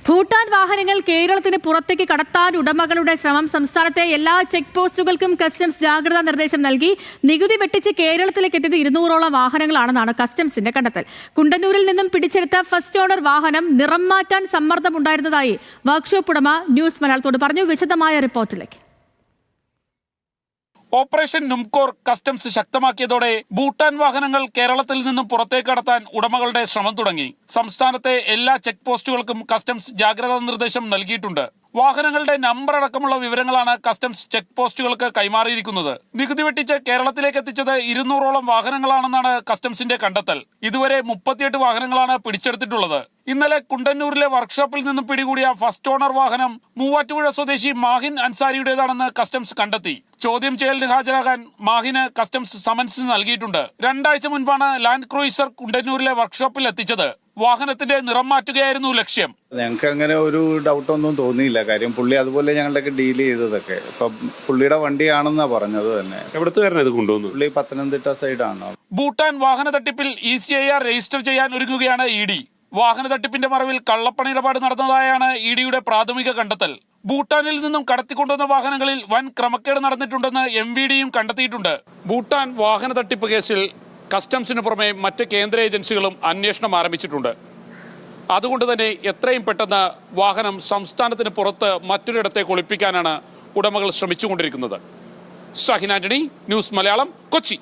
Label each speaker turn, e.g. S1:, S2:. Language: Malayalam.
S1: ഭൂട്ടാൻ വാഹനങ്ങൾ കേരളത്തിന് പുറത്തേക്ക് കടത്താൻ ഉടമകളുടെ ശ്രമം. സംസ്ഥാനത്തെ എല്ലാ ചെക്ക് പോസ്റ്റുകൾക്കും കസ്റ്റംസ് ജാഗ്രതാ നിർദ്ദേശം നൽകി. നികുതി വെട്ടിച്ച് കേരളത്തിലേക്ക് എത്തിയത് 200ഓളം വാഹനങ്ങളാണെന്നാണ് കസ്റ്റംസിന്റെ കണ്ടെത്തൽ. കുണ്ടന്നൂരിൽ നിന്നും പിടിച്ചെടുത്ത ഫസ്റ്റ് ഓണർ വാഹനം നിറം മാറ്റാൻ സമ്മർദ്ദമുണ്ടായിരുന്നതായി വർക്ക്ഷോപ്പ് ഉടമ ന്യൂസ് മലയാളത്തോട് പറഞ്ഞു. വിശദമായ റിപ്പോർട്ടിലേക്ക്.
S2: ഓപ്പറേഷൻ നുംകോർ കസ്റ്റംസ് ശക്തമാക്കിയതോടെ ഭൂട്ടാൻ വാഹനങ്ങൾ കേരളത്തിൽ നിന്നും പുറത്തേക്ക് കടത്താൻ ഉടമകളുടെ ശ്രമം തുടങ്ങി. സംസ്ഥാനത്തെ എല്ലാ ചെക്ക് പോസ്റ്റുകൾക്കും കസ്റ്റംസ് ജാഗ്രതാ നിർദ്ദേശം നൽകിയിട്ടുണ്ട്. വാഹനങ്ങളുടെ നമ്പർ അടക്കമുള്ള വിവരങ്ങളാണ് കസ്റ്റംസ് ചെക്ക് പോസ്റ്റുകൾക്ക് കൈമാറിയിരിക്കുന്നത്. നികുതി വെട്ടിച്ച് കേരളത്തിലേക്ക് എത്തിച്ചത് 200ഓളം വാഹനങ്ങളാണെന്നാണ് കസ്റ്റംസിന്റെ കണ്ടെത്തൽ. ഇതുവരെ 38 വാഹനങ്ങളാണ് പിടിച്ചെടുത്തിട്ടുള്ളത്. ഇന്നലെ കുണ്ടന്നൂരിലെ വർക്ക്ഷോപ്പിൽ നിന്നും പിടികൂടിയ ഫസ്റ്റ് ഓണർ വാഹനം മൂവാറ്റുപുഴ സ്വദേശി മാഹിൻ അൻസാരിയുടേതാണെന്ന് കസ്റ്റംസ് കണ്ടെത്തി. ചോദ്യം ചെയ്യലിന് ഹാജരാകാൻ മാഹിന് കസ്റ്റംസ് സമൻസ് നൽകിയിട്ടുണ്ട്. 2 ആഴ്ച മുൻപാണ് ലാൻഡ് ക്രൂയിസർ കുണ്ടന്നൂരിലെ വർക്ക്ഷോപ്പിൽ എത്തിച്ചത്. വാഹനത്തിന്റെ നിറം മാറ്റുകയായിരുന്നു ലക്ഷ്യം.
S3: ഞങ്ങൾക്ക് അങ്ങനെ ഒരു ഡൗട്ടൊന്നും തോന്നിയില്ല. കാര്യം പുള്ളി അതുപോലെ ഞങ്ങളുടെയൊക്കെ ഡീൽ ചെയ്തതൊക്കെ ഇപ്പം പുള്ളിയുടെ വണ്ടിയാണെന്നാ പറഞ്ഞത് തന്നെ.
S4: എവിടത്തുകാരനത് കൊണ്ടുവന്നു?
S3: പുള്ളി പത്തനംതിട്ട സൈഡാണ്.
S2: ഭൂട്ടാൻ വാഹന തട്ടിപ്പിൽ ECIR രജിസ്റ്റർ ചെയ്യാൻ ഒരുങ്ങുകയാണ് ED. വാഹന തട്ടിപ്പിന്റെ മറവിൽ കള്ളപ്പണ ഇടപാട് നടന്നതായാണ് EDയുടെ പ്രാഥമിക കണ്ടെത്തൽ. ഭൂട്ടാനിൽ നിന്നും കടത്തിക്കൊണ്ടുവന്ന വാഹനങ്ങളിൽ വൻ ക്രമക്കേട് നടന്നിട്ടുണ്ടെന്ന് MVDയും കണ്ടെത്തിയിട്ടുണ്ട്. ഭൂട്ടാൻ വാഹന തട്ടിപ്പ് കേസിൽ കസ്റ്റംസിന് പുറമെ മറ്റ് കേന്ദ്ര ഏജൻസികളും അന്വേഷണം ആരംഭിച്ചിട്ടുണ്ട്. അതുകൊണ്ട് തന്നെ എത്രയും പെട്ടെന്ന് വാഹനം സംസ്ഥാനത്തിന് പുറത്ത് മറ്റൊരിടത്തേക്ക് ഒളിപ്പിക്കാനാണ് ഉടമകൾ ശ്രമിച്ചുകൊണ്ടിരിക്കുന്നത്. ഷഹിൻ ആന്റണി, ന്യൂസ് മലയാളം, കൊച്ചി.